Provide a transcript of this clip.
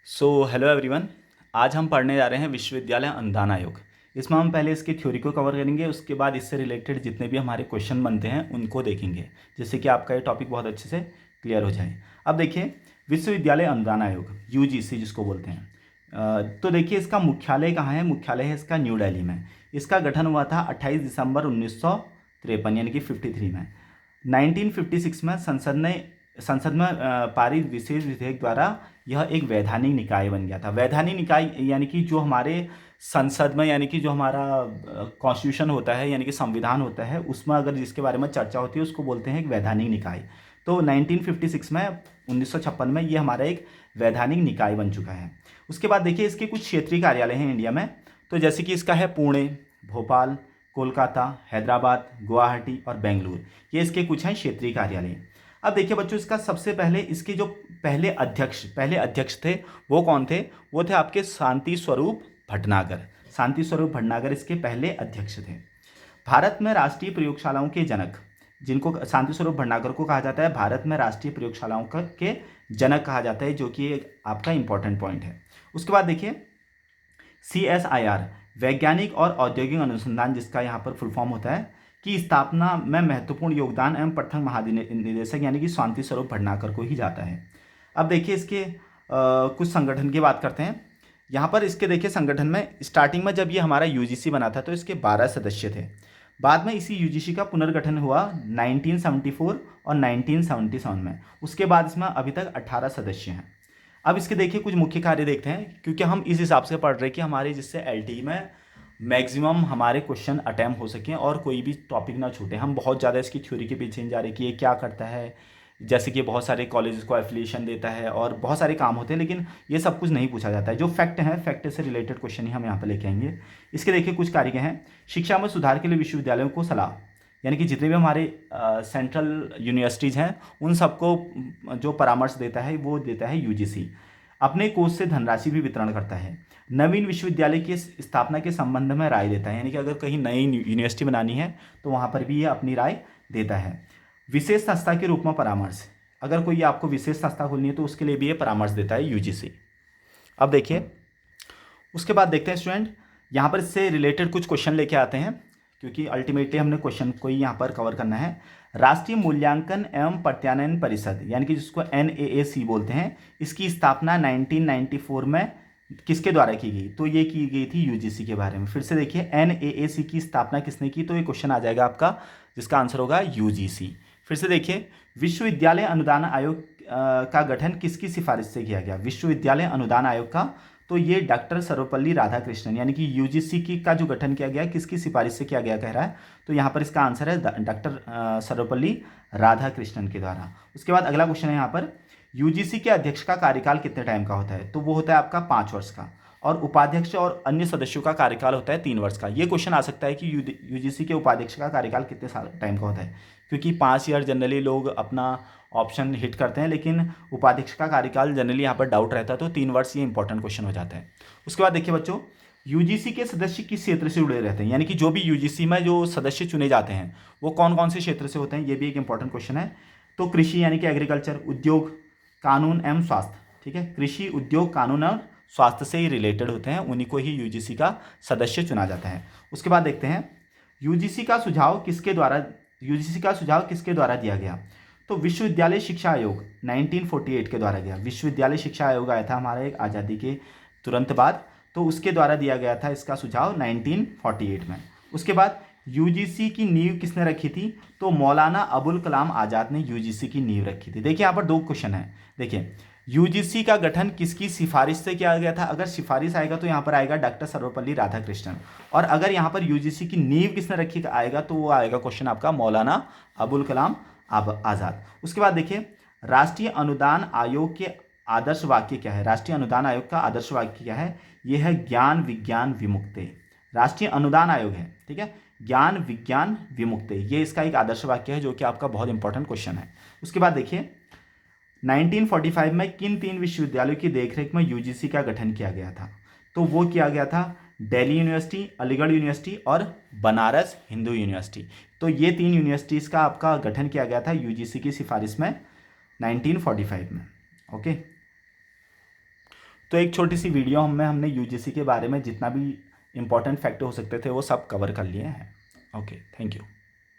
Hello everyone. आज हम पढ़ने जा रहे हैं विश्वविद्यालय अनुदान आयोग। इसमें हम पहले इसकी थ्योरी को कवर करेंगे, उसके बाद इससे रिलेटेड जितने भी हमारे क्वेश्चन बनते हैं उनको देखेंगे, जिससे कि आपका ये टॉपिक बहुत अच्छे से क्लियर हो जाए। अब देखिए, विश्वविद्यालय अनुदान आयोग यूजीसी जिसको बोलते हैं, तो देखिए इसका मुख्यालय कहाँ है। मुख्यालय है इसका न्यू दिल्ली में। इसका गठन हुआ था 28 दिसंबर 1953 यानी कि 53 में। 1956 में संसद में पारित विशेष विधेयक द्वारा यह एक वैधानिक निकाय बन गया था। वैधानिक निकाय यानी कि जो हमारे संसद में, यानी कि जो हमारा कॉन्स्टिट्यूशन होता है यानी कि संविधान होता है, उसमें अगर जिसके बारे में चर्चा होती है उसको बोलते हैं एक वैधानिक निकाय। तो 1956 में, 1956 में ये हमारा एक वैधानिक निकाय बन चुका है। उसके बाद देखिए इसके कुछ क्षेत्रीय कार्यालय हैं इंडिया में। तो जैसे कि इसका है पुणे, भोपाल, कोलकाता, हैदराबाद, गुवाहाटी और बेंगलुरु, ये इसके कुछ हैं क्षेत्रीय कार्यालय। अब देखिए बच्चों, इसका सबसे पहले इसके जो पहले अध्यक्ष थे वो कौन थे? वो थे आपके शांति स्वरूप भटनागर। शांति स्वरूप भटनागर इसके पहले अध्यक्ष थे। भारत में राष्ट्रीय प्रयोगशालाओं के जनक, जिनको शांति स्वरूप भटनागर को कहा जाता है भारत में राष्ट्रीय प्रयोगशालाओं के जनक कहा जाता है, जो कि एक आपका इंपॉर्टेंट पॉइंट है। उसके बाद देखिए CSIR, वैज्ञानिक और औद्योगिक अनुसंधान, जिसका यहाँ पर फुल फॉर्म होता है, की स्थापना में महत्वपूर्ण योगदान एवं प्रथम महानिदेशक यानी कि शांति स्वरूप भटनागर को ही जाता है। अब देखिए इसके कुछ संगठन की बात करते हैं। यहाँ पर इसके देखिए संगठन में स्टार्टिंग में जब ये हमारा यूजीसी बना था तो इसके 12 सदस्य थे। बाद में इसी यूजीसी का पुनर्गठन हुआ 1974 और 1977 में। उसके बाद इसमें अभी तक 18 सदस्य हैं। अब इसके देखिए कुछ मुख्य कार्य देखते हैं, क्योंकि हम इस हिसाब से पढ़ रहे हैं कि हमारे जिससे एलटी में मैक्सिमम हमारे क्वेश्चन अटैम्प्ट हो सकें और कोई भी टॉपिक ना छूटे। हम बहुत ज़्यादा इसकी थ्योरी के पीछे नहीं जा रहे कि ये क्या करता है, जैसे कि बहुत सारे कॉलेजेस को एफिलिएशन देता है और बहुत सारे काम होते हैं, लेकिन ये सब कुछ नहीं पूछा जाता है। जो फैक्ट है, फैक्ट से रिलेटेड क्वेश्चन ही हम यहाँ पर लेके आएंगे। इसके देखिए कुछ कार्य हैं। शिक्षा में सुधार के लिए विश्वविद्यालयों को सलाह, यानी कि जितने भी हमारे सेंट्रल यूनिवर्सिटीज़ हैं उन सबको जो परामर्श देता है वो देता है यूजीसी। अपने कोष से धनराशि भी वितरण करता है। नवीन विश्वविद्यालय की स्थापना के संबंध में राय देता है, यानी कि अगर कहीं नई यूनिवर्सिटी बनानी है तो वहाँ पर भी ये अपनी राय देता है। विशेष संस्था के रूप में परामर्श, अगर कोई आपको विशेष संस्था खोलनी है तो उसके लिए भी ये परामर्श देता है यूजीसी। अब देखिए उसके बाद देखते हैं स्टूडेंट, यहाँ पर इससे रिलेटेड कुछ क्वेश्चन लेके आते हैं, क्योंकि अल्टीमेटली हमने क्वेश्चन को ही यहाँ पर कवर करना है। राष्ट्रीय मूल्यांकन एवं प्रत्यानयन परिषद, यानी कि जिसको NAAC बोलते हैं, इसकी स्थापना 1994 में किसके द्वारा की गई? तो ये की गई थी यूजीसी के बारे में। फिर से देखिए NAAC की स्थापना किसने की? तो ये क्वेश्चन आ जाएगा आपका, जिसका आंसर होगा यूजीसी। फिर से देखिए विश्वविद्यालय अनुदान आयोग का गठन किसकी सिफारिश से किया गया? विश्वविद्यालय अनुदान आयोग का, तो ये डॉक्टर सर्वपल्ली राधाकृष्णन, यानी कि यूजीसी की का जो गठन किया गया किसकी सिफारिश से किया गया कह रहा है, तो यहाँ पर इसका आंसर है डॉक्टर सर्वपल्ली राधाकृष्णन के द्वारा। उसके बाद अगला क्वेश्चन है यहाँ पर, यूजीसी के अध्यक्ष का कार्यकाल कितने टाइम का होता है? तो वो होता है आपका 5 वर्ष का, और उपाध्यक्ष और अन्य सदस्यों का कार्यकाल होता है 3 वर्ष का। ये क्वेश्चन आ सकता है कि यूजीसी के उपाध्यक्ष का कार्यकाल कितने साल टाइम का होता है, क्योंकि 5 ईयर जनरली लोग अपना ऑप्शन हिट करते हैं, लेकिन उपाध्यक्ष का कार्यकाल जनरली यहाँ पर डाउट रहता है, तो 3 वर्ष ये इंपॉर्टेंट क्वेश्चन हो जाता है। उसके बाद देखिए बच्चों, यूजीसी के सदस्य किस क्षेत्र से जुड़े रहते हैं, यानी कि जो भी यूजीसी में जो सदस्य चुने जाते हैं वो कौन कौन से क्षेत्र से होते हैं, ये भी एक इंपॉर्टेंट क्वेश्चन है। तो कृषि यानी कि एग्रीकल्चर, उद्योग, कानून एवं स्वास्थ्य, ठीक है, कृषि, उद्योग, कानून और स्वास्थ्य से ही रिलेटेड होते हैं, उन्हीं को ही यूजीसी का सदस्य चुना जाता है। उसके बाद देखते हैं यूजीसी का सुझाव किसके द्वारा दिया गया? तो विश्वविद्यालय शिक्षा आयोग 1948 के द्वारा गया। विश्वविद्यालय शिक्षा आयोग आया था हमारा एक आज़ादी के तुरंत बाद, तो उसके द्वारा दिया गया था इसका सुझाव 1948 में। उसके बाद यूजीसी की नींव किसने रखी थी? तो मौलाना अबुल कलाम आज़ाद ने यूजीसी की नींव रखी थी। देखिए यहाँ पर 2 क्वेश्चन है। देखिए यूजीसी का गठन किसकी सिफारिश से किया गया था? अगर सिफारिश आएगा तो यहाँ पर आएगा डॉक्टर सर्वपल्ली राधाकृष्णन, और अगर यहाँ पर यूजीसी की नींव किसने रखी आएगा तो वो आएगा क्वेश्चन आपका मौलाना अबुल कलाम आज़ाद। उसके बाद देखिए राष्ट्रीय अनुदान आयोग के आदर्श वाक्य क्या है? राष्ट्रीय अनुदान आयोग का आदर्श वाक्य क्या है? यह है ज्ञान विज्ञान विमुक्ते। राष्ट्रीय अनुदान आयोग है, ठीक है, ज्ञान विज्ञान विमुक्ते, ये इसका एक आदर्श वाक्य है, जो कि आपका बहुत इंपॉर्टेंट क्वेश्चन है। उसके बाद देखिए 1945 में किन 3 विश्वविद्यालयों की देखरेख में यूजीसी का गठन किया गया था? तो वो किया गया था दिल्ली यूनिवर्सिटी, अलीगढ़ यूनिवर्सिटी और बनारस हिंदू यूनिवर्सिटी। तो ये 3 यूनिवर्सिटीज़ का आपका गठन किया गया था यूजीसी की सिफारिश में 1945 में। ओके, तो एक छोटी सी वीडियो में हमने यूजीसी के बारे में जितना भी इंपॉर्टेंट फैक्टर हो सकते थे वो सब कवर कर लिए हैं। Okay, thank you.